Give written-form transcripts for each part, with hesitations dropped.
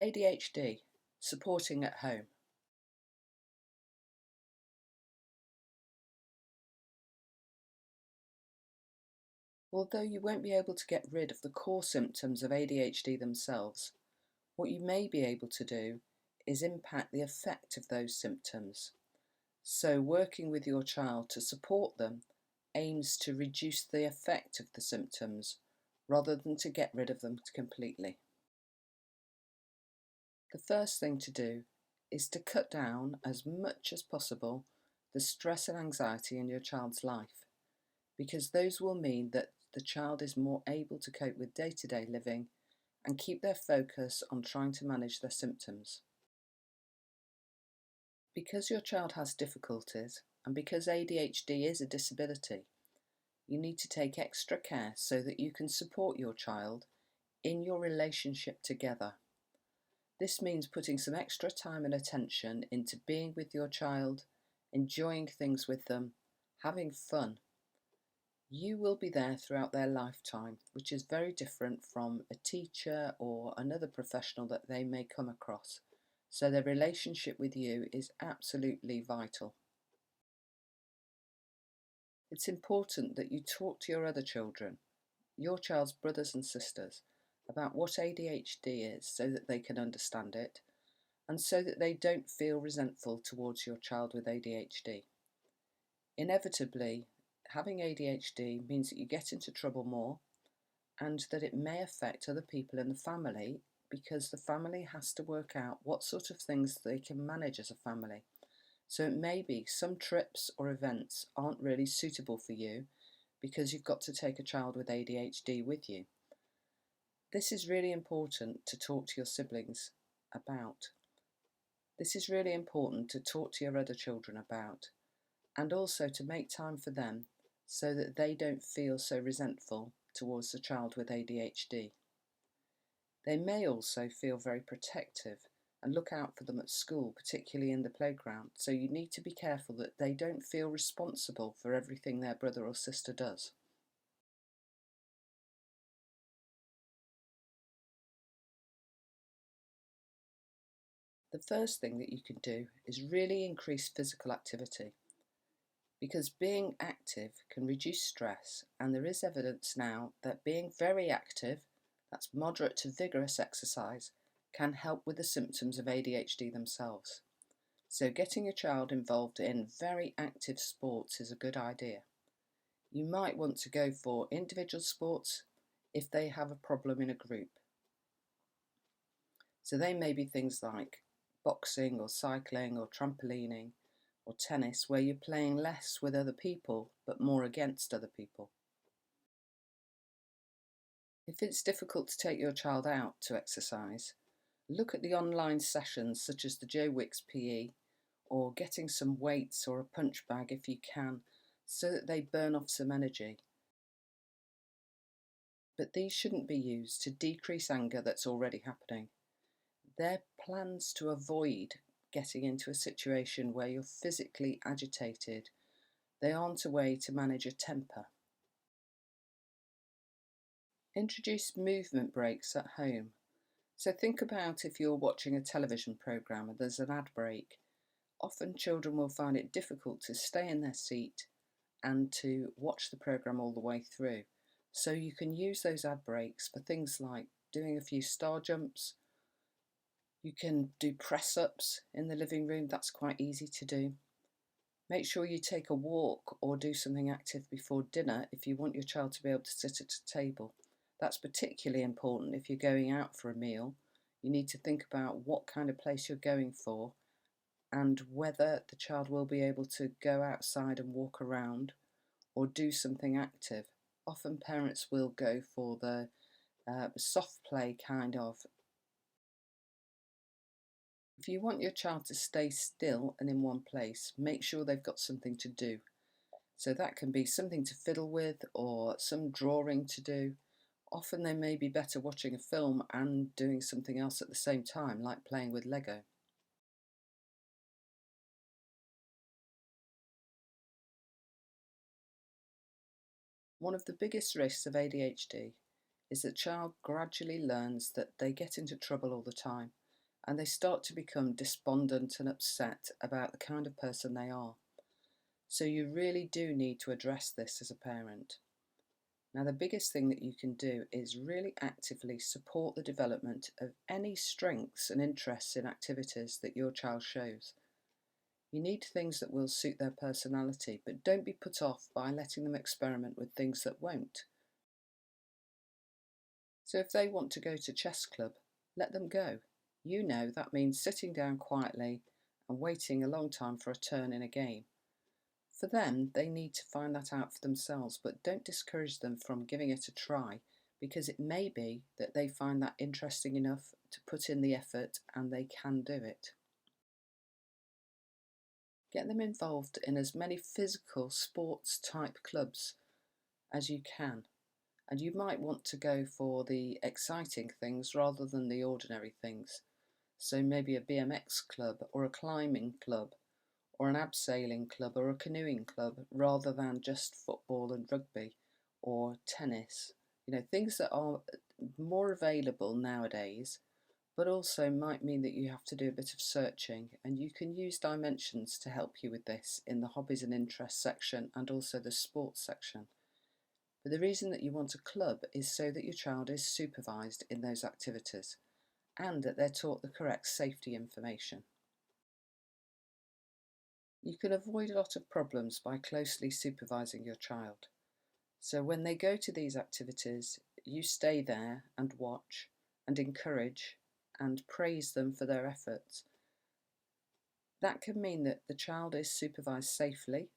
ADHD, supporting at home. Although you won't be able to get rid of the core symptoms of ADHD themselves, what you may be able to do is impact the effect of those symptoms. So working with your child to support them aims to reduce the effect of the symptoms rather than to get rid of them completely. The first thing to do is to cut down as much as possible the stress and anxiety in your child's life, because those will mean that the child is more able to cope with day-to-day living and keep their focus on trying to manage their symptoms. Because your child has difficulties and because ADHD is a disability, you need to take extra care so that you can support your child in your relationship together. This means putting some extra time and attention into being with your child, enjoying things with them, having fun. You will be there throughout their lifetime, which is very different from a teacher or another professional that they may come across. So their relationship with you is absolutely vital. It's important that you talk to your other children, your child's brothers and sisters, about what ADHD is so that they can understand it and so that they don't feel resentful towards your child with ADHD. Inevitably, having ADHD means that you get into trouble more and that it may affect other people in the family because the family has to work out what sort of things they can manage as a family. So it may be some trips or events aren't really suitable for you because you've got to take a child with ADHD with you. This is really important to talk to your siblings about. This is really important to talk to your other children about, and also to make time for them so that they don't feel so resentful towards the child with ADHD. They may also feel very protective and look out for them at school, particularly in the playground, so you need to be careful that they don't feel responsible for everything their brother or sister does. The first thing that you can do is really increase physical activity, because being active can reduce stress, and there is evidence now that being very active, that's moderate to vigorous exercise, can help with the symptoms of ADHD themselves. So getting your child involved in very active sports is a good idea. You might want to go for individual sports if they have a problem in a group. So they may be things like boxing or cycling or trampolining or tennis, where you're playing less with other people but more against other people. If it's difficult to take your child out to exercise, look at the online sessions such as the Joe Wicks PE, or getting some weights or a punch bag if you can, so that they burn off some energy. But these shouldn't be used to decrease anger that's already happening. They're plans to avoid getting into a situation where you're physically agitated. They aren't a way to manage a temper. Introduce movement breaks at home. So think about if you're watching a television programme and there's an ad break. Often children will find it difficult to stay in their seat and to watch the programme all the way through. So you can use those ad breaks for things like doing a few star jumps. You can do press-ups in the living room, that's quite easy to do. Make sure you take a walk or do something active before dinner if you want your child to be able to sit at a table. That's particularly important if you're going out for a meal. You need to think about what kind of place you're going for and whether the child will be able to go outside and walk around or do something active. Often parents will go for the soft play kind of. If you want your child to stay still and in one place, make sure they've got something to do. So that can be something to fiddle with or some drawing to do. Often they may be better watching a film and doing something else at the same time, like playing with Lego. One of the biggest risks of ADHD is that the child gradually learns that they get into trouble all the time, and they start to become despondent and upset about the kind of person they are. So you really do need to address this as a parent. Now, the biggest thing that you can do is really actively support the development of any strengths and interests in activities that your child shows. You need things that will suit their personality, but don't be put off by letting them experiment with things that won't. So if they want to go to chess club, let them go. You know that means sitting down quietly and waiting a long time for a turn in a game. For them, they need to find that out for themselves, but don't discourage them from giving it a try, because it may be that they find that interesting enough to put in the effort and they can do it. Get them involved in as many physical sports type clubs as you can, and you might want to go for the exciting things rather than the ordinary things. So maybe a BMX club or a climbing club or an abseiling club or a canoeing club rather than just football and rugby or tennis. Things that are more available nowadays, but also might mean that you have to do a bit of searching, and you can use Dimensions to help you with this in the hobbies and interests section and also the sports section. But the reason that you want a club is so that your child is supervised in those activities and that they're taught the correct safety information. You can avoid a lot of problems by closely supervising your child. So when they go to these activities, you stay there and watch and encourage and praise them for their efforts. That can mean that the child is supervised safely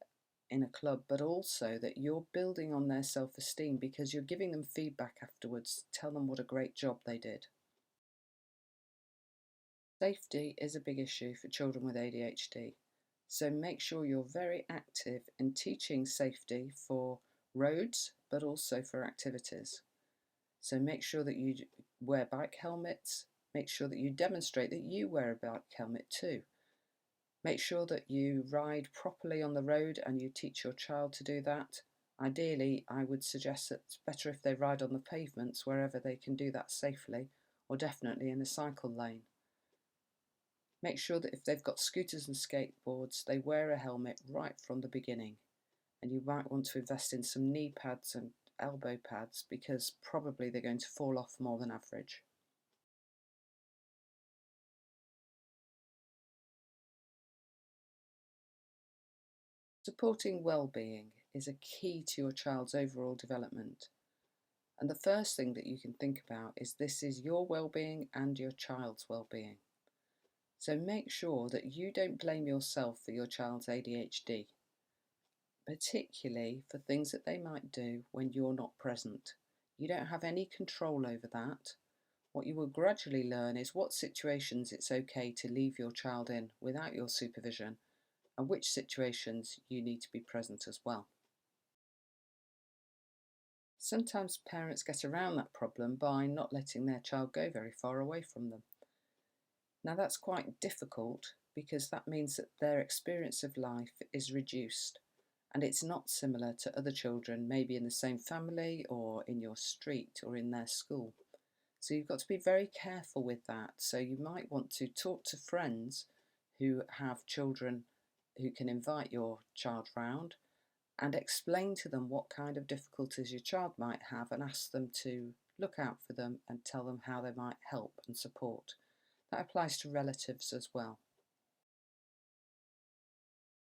in a club, but also that you're building on their self-esteem because you're giving them feedback afterwards, tell them what a great job they did. Safety is a big issue for children with ADHD, so make sure you're very active in teaching safety for roads, but also for activities. So make sure that you wear bike helmets, make sure that you demonstrate that you wear a bike helmet too. Make sure that you ride properly on the road and you teach your child to do that. Ideally, I would suggest that it's better if they ride on the pavements wherever they can do that safely, or definitely in a cycle lane. Make sure that if they've got scooters and skateboards, they wear a helmet right from the beginning. And you might want to invest in some knee pads and elbow pads because probably they're going to fall off more than average. Supporting well-being is a key to your child's overall development. And the first thing that you can think about is this is your well-being and your child's well-being. So make sure that you don't blame yourself for your child's ADHD, particularly for things that they might do when you're not present. You don't have any control over that. What you will gradually learn is what situations it's okay to leave your child in without your supervision and which situations you need to be present as well. Sometimes parents get around that problem by not letting their child go very far away from them. Now that's quite difficult because that means that their experience of life is reduced and it's not similar to other children, maybe in the same family or in your street or in their school. So you've got to be very careful with that. So you might want to talk to friends who have children who can invite your child round and explain to them what kind of difficulties your child might have and ask them to look out for them and tell them how they might help and support. That applies to relatives as well.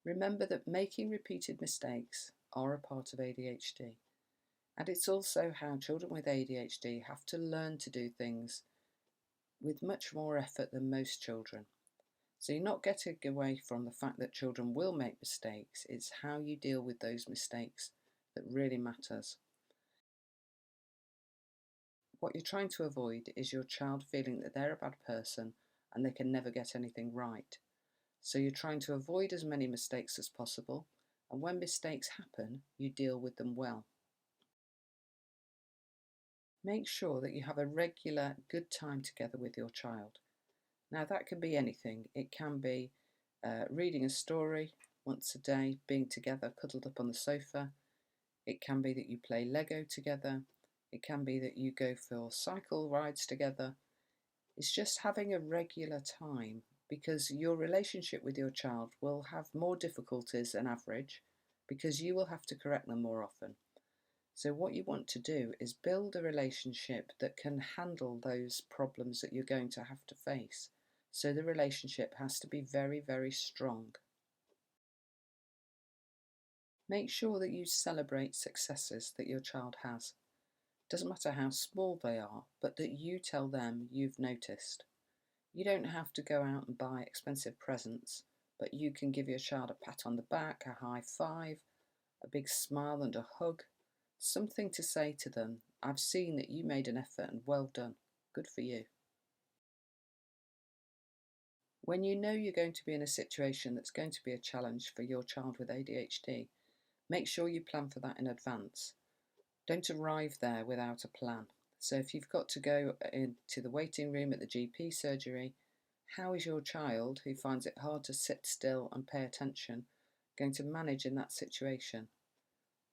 Remember that making repeated mistakes are a part of ADHD, and it's also how children with ADHD have to learn to do things with much more effort than most children. So you're not getting away from the fact that children will make mistakes, it's how you deal with those mistakes that really matters. What you're trying to avoid is your child feeling that they're a bad person and they can never get anything right. So you're trying to avoid as many mistakes as possible, and when mistakes happen, you deal with them well. Make sure that you have a regular good time together with your child. Now that can be anything. It can be reading a story once a day, being together cuddled up on the sofa. It can be that you play Lego together. It can be that you go for cycle rides together. It's just having a regular time, because your relationship with your child will have more difficulties than average because you will have to correct them more often. So, what you want to do is build a relationship that can handle those problems that you're going to have to face. So, the relationship has to be very, very strong. Make sure that you celebrate successes that your child has. Doesn't matter how small they are, but that you tell them you've noticed. You don't have to go out and buy expensive presents, but you can give your child a pat on the back, a high five, a big smile and a hug, something to say to them, I've seen that you made an effort and well done, good for you. When you know you're going to be in a situation that's going to be a challenge for your child with ADHD, make sure you plan for that in advance. Don't arrive there without a plan. So if you've got to go into the waiting room at the GP surgery, how is your child, who finds it hard to sit still and pay attention, going to manage in that situation?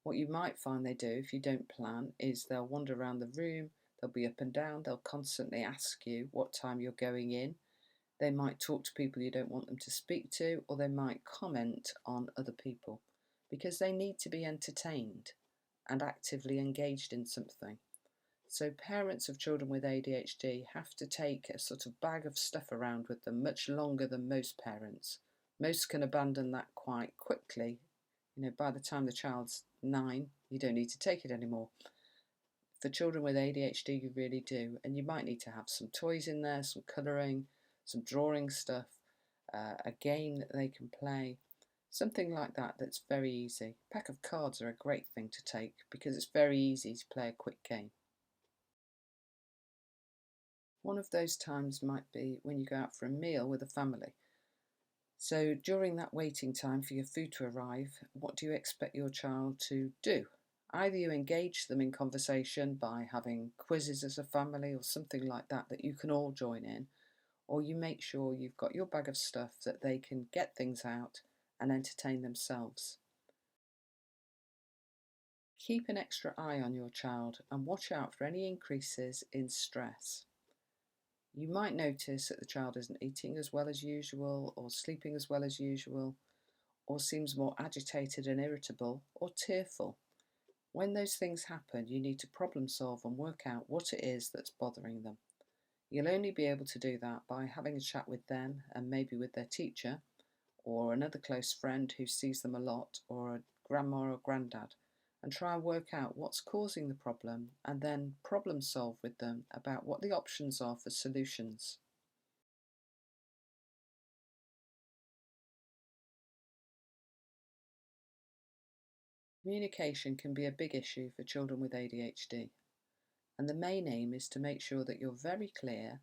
What you might find they do if you don't plan is they'll wander around the room, they'll be up and down, they'll constantly ask you what time you're going in. They might talk to people you don't want them to speak to, or they might comment on other people because they need to be entertained and actively engaged in something. So parents of children with ADHD have to take a sort of bag of stuff around with them much longer than most parents. Most can abandon that quite quickly. By the time the child's 9, you don't need to take it anymore. For children with ADHD, you really do. And you might need to have some toys in there, some colouring, some drawing stuff, a game that they can play. Something like that that's very easy. A pack of cards are a great thing to take because it's very easy to play a quick game. One of those times might be when you go out for a meal with a family. So during that waiting time for your food to arrive, what do you expect your child to do? Either you engage them in conversation by having quizzes as a family or something like that that you can all join in, or you make sure you've got your bag of stuff that they can get things out and entertain themselves. Keep an extra eye on your child and watch out for any increases in stress. You might notice that the child isn't eating as well as usual, or sleeping as well as usual, or seems more agitated and irritable, or tearful. When those things happen, you need to problem solve and work out what it is that's bothering them. You'll only be able to do that by having a chat with them and maybe with their teacher, or another close friend who sees them a lot, or a grandma or granddad, and try and work out what's causing the problem and then problem solve with them about what the options are for solutions. Communication can be a big issue for children with ADHD, and the main aim is to make sure that you're very clear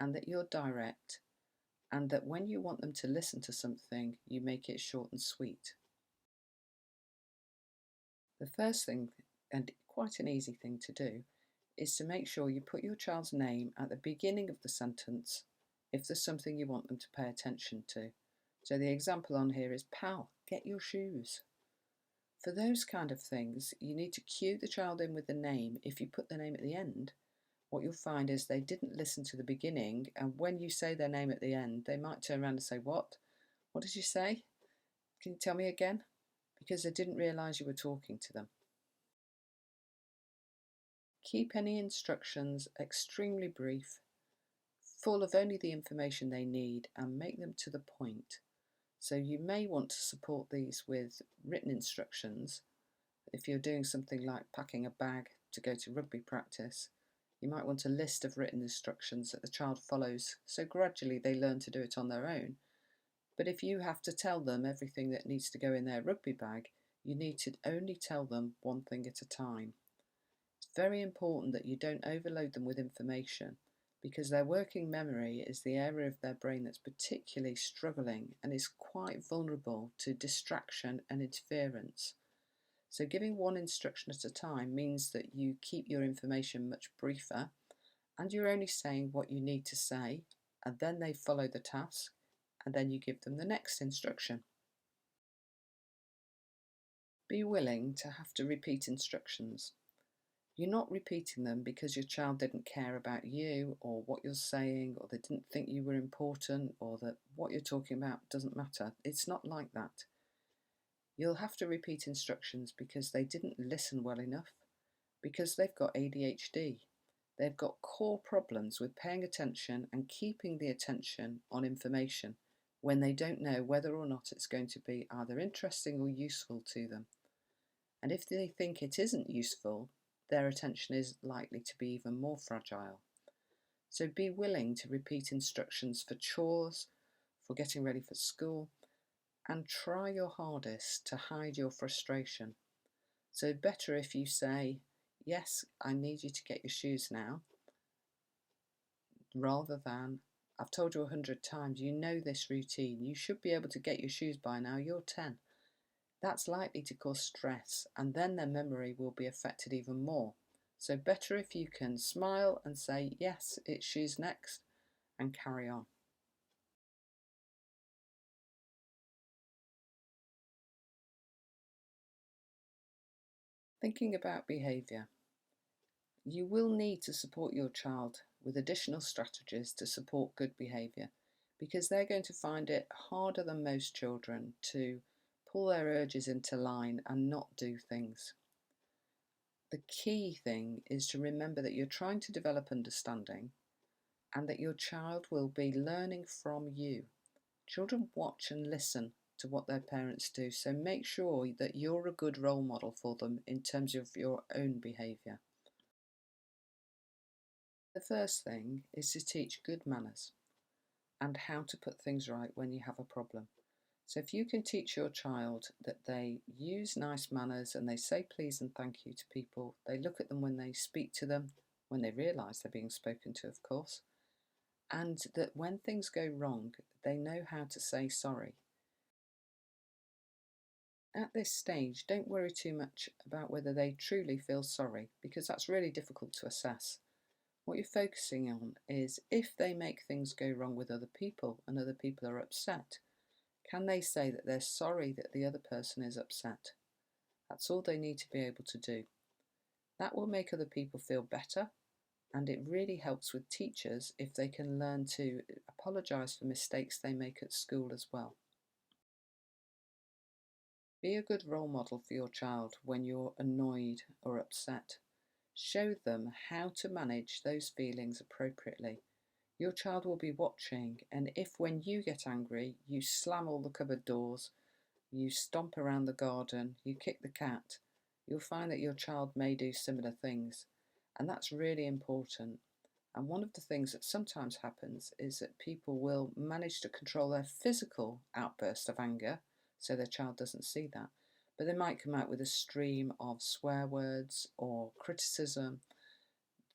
and that you're direct, and that when you want them to listen to something, you make it short and sweet. The first thing, and quite an easy thing to do, is to make sure you put your child's name at the beginning of the sentence if there's something you want them to pay attention to. So the example on here is, "Pal, get your shoes." For those kind of things, you need to cue the child in with the name. If you put the name at the end, what you'll find is they didn't listen to the beginning, and when you say their name at the end, they might turn around and say, "What? What did you say? Can you tell me again?" Because they didn't realise you were talking to them. Keep any instructions extremely brief, full of only the information they need, and make them to the point. So you may want to support these with written instructions. If you're doing something like packing a bag to go to rugby practice, you might want a list of written instructions that the child follows, so gradually they learn to do it on their own. But if you have to tell them everything that needs to go in their rugby bag, you need to only tell them one thing at a time. It's very important that you don't overload them with information, because their working memory is the area of their brain that's particularly struggling and is quite vulnerable to distraction and interference. So giving one instruction at a time means that you keep your information much briefer and you're only saying what you need to say, and then they follow the task, and then you give them the next instruction. Be willing to have to repeat instructions. You're not repeating them because your child didn't care about you or what you're saying, or they didn't think you were important, or that what you're talking about doesn't matter. It's not like that. You'll have to repeat instructions because they didn't listen well enough, because they've got ADHD. They've got core problems with paying attention and keeping the attention on information when they don't know whether or not it's going to be either interesting or useful to them. And if they think it isn't useful, their attention is likely to be even more fragile. So be willing to repeat instructions for chores, for getting ready for school, and try your hardest to hide your frustration. So better if you say, yes, I need you to get your shoes now, rather than, I've told you 100 times, you know this routine, you should be able to get your shoes by now, you're 10. That's likely to cause stress, and then their memory will be affected even more. So better if you can smile and say, yes, it's shoes next, and carry on. Thinking about behaviour. You will need to support your child with additional strategies to support good behaviour, because they're going to find it harder than most children to pull their urges into line and not do things. The key thing is to remember that you're trying to develop understanding and that your child will be learning from you. Children watch and listen to what their parents do, so make sure that you're a good role model for them in terms of your own behaviour. The first thing is to teach good manners and how to put things right when you have a problem. So if you can teach your child that they use nice manners and they say please and thank you to people, they look at them when they speak to them, when they realise they're being spoken to, of course, and that when things go wrong, they know how to say sorry. At this stage, don't worry too much about whether they truly feel sorry, because that's really difficult to assess. What you're focusing on is if they make things go wrong with other people and other people are upset, can they say that they're sorry that the other person is upset? That's all they need to be able to do. That will make other people feel better, and it really helps with teachers if they can learn to apologise for mistakes they make at school as well. Be a good role model for your child when you're annoyed or upset. Show them how to manage those feelings appropriately. Your child will be watching, and if when you get angry, you slam all the cupboard doors, you stomp around the garden, you kick the cat, you'll find that your child may do similar things. And that's really important. And one of the things that sometimes happens is that people will manage to control their physical outburst of anger, so their child doesn't see that. But they might come out with a stream of swear words or criticism.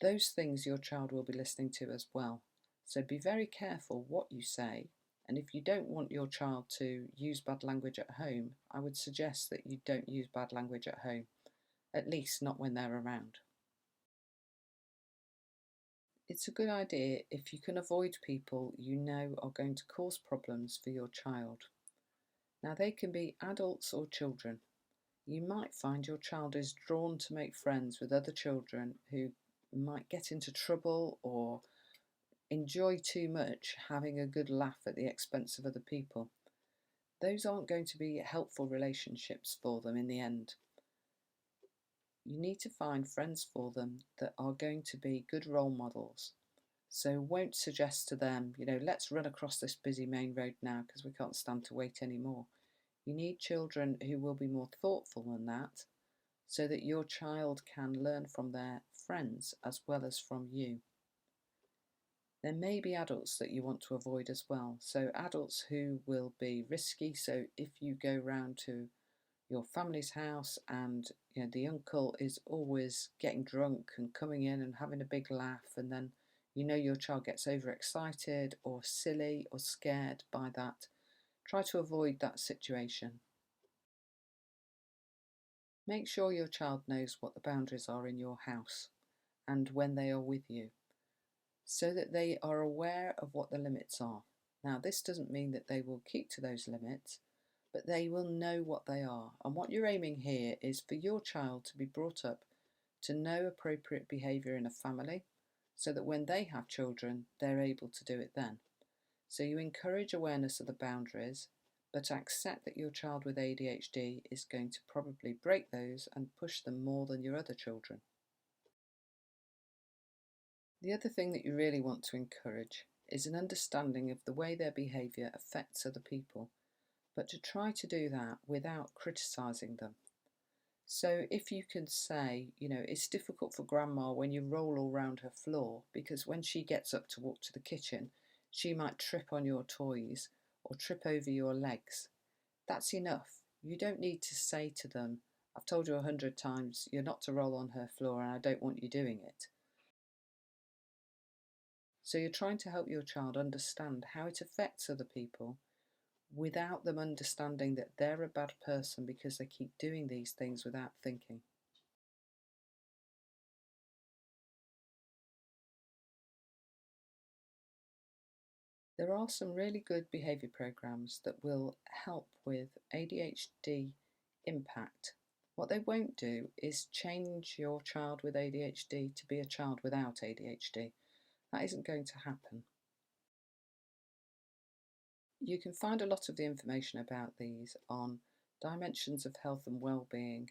Those things your child will be listening to as well. So be very careful what you say. And if you don't want your child to use bad language at home, I would suggest that you don't use bad language at home, at least not when they're around. It's a good idea if you can avoid people you know are going to cause problems for your child. Now, they can be adults or children. You might find your child is drawn to make friends with other children who might get into trouble or enjoy too much having a good laugh at the expense of other people. Those aren't going to be helpful relationships for them in the end. You need to find friends for them that are going to be good role models. So won't suggest to them, let's run across this busy main road now because we can't stand to wait anymore. You need children who will be more thoughtful than that, so that your child can learn from their friends as well as from you. There may be adults that you want to avoid as well. So adults who will be risky. So if you go round to your family's house and the uncle is always getting drunk and coming in and having a big laugh, and then your child gets overexcited or silly or scared by that, try to avoid that situation. Make sure your child knows what the boundaries are in your house and when they are with you, so that they are aware of what the limits are. Now, this doesn't mean that they will keep to those limits, but they will know what they are. And what you're aiming here is for your child to be brought up to know appropriate behaviour in a family so that when they have children, they're able to do it then. So you encourage awareness of the boundaries, but accept that your child with ADHD is going to probably break those and push them more than your other children. The other thing that you really want to encourage is an understanding of the way their behaviour affects other people, but to try to do that without criticising them. So if you can say, it's difficult for grandma when you roll all around her floor because when she gets up to walk to the kitchen, she might trip on your toys or trip over your legs. That's enough. You don't need to say to them, I've told you 100 times you're not to roll on her floor and I don't want you doing it. So you're trying to help your child understand how it affects other people without them understanding that they're a bad person because they keep doing these things without thinking. There are some really good behaviour programs that will help with ADHD impact. What they won't do is change your child with ADHD to be a child without ADHD. That isn't going to happen. You can find a lot of the information about these on Dimensions of Health and Wellbeing.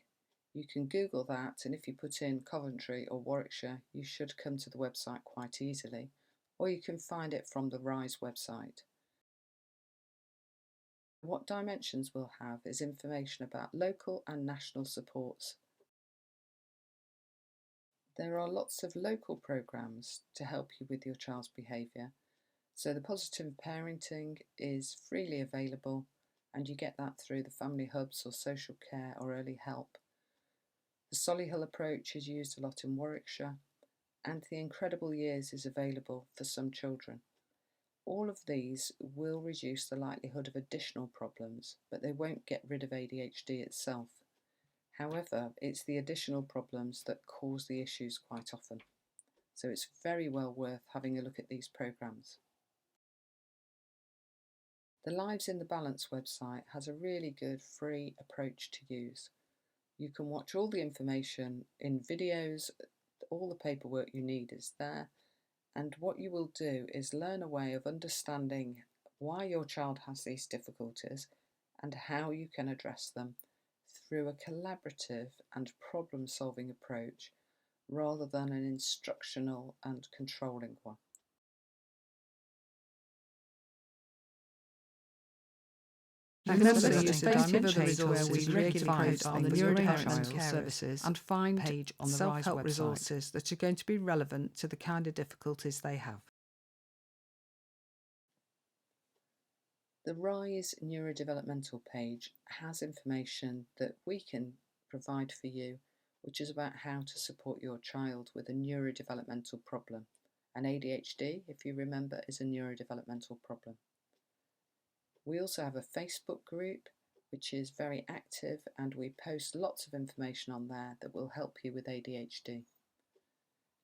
You can Google that, and if you put in Coventry or Warwickshire, you should come to the website quite easily, or you can find it from the RISE website. What Dimensions will have is information about local and national supports. There are lots of local programs to help you with your child's behaviour. So the positive parenting is freely available and you get that through the family hubs or social care or early help. The Solihull approach is used a lot in Warwickshire and the Incredible Years is available for some children. All of these will reduce the likelihood of additional problems, but they won't get rid of ADHD itself. However, it's the additional problems that cause the issues quite often. So it's very well worth having a look at these programs. The Lives in the Balance website has a really good free approach to use. You can watch all the information in videos, all the paperwork you need is there, and what you will do is learn a way of understanding why your child has these difficulties and how you can address them through a collaborative and problem-solving approach rather than an instructional and controlling one. You can also use the dimension page where we regularly post on the neurodevelopmental services and find page on the self-help resources that are going to be relevant to the kind of difficulties they have. The RISE neurodevelopmental page has information that we can provide for you, which is about how to support your child with a neurodevelopmental problem. And ADHD, if you remember, is a neurodevelopmental problem. We also have a Facebook group which is very active and we post lots of information on there that will help you with ADHD.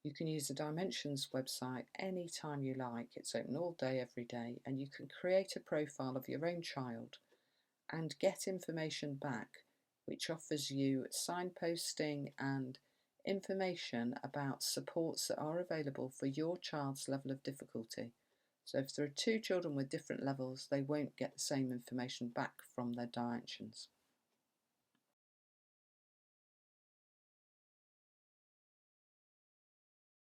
You can use the Dimensions website anytime you like. It's open all day, every day, and you can create a profile of your own child and get information back which offers you signposting and information about supports that are available for your child's level of difficulty. So if there are two children with different levels, they won't get the same information back from their Dimensions.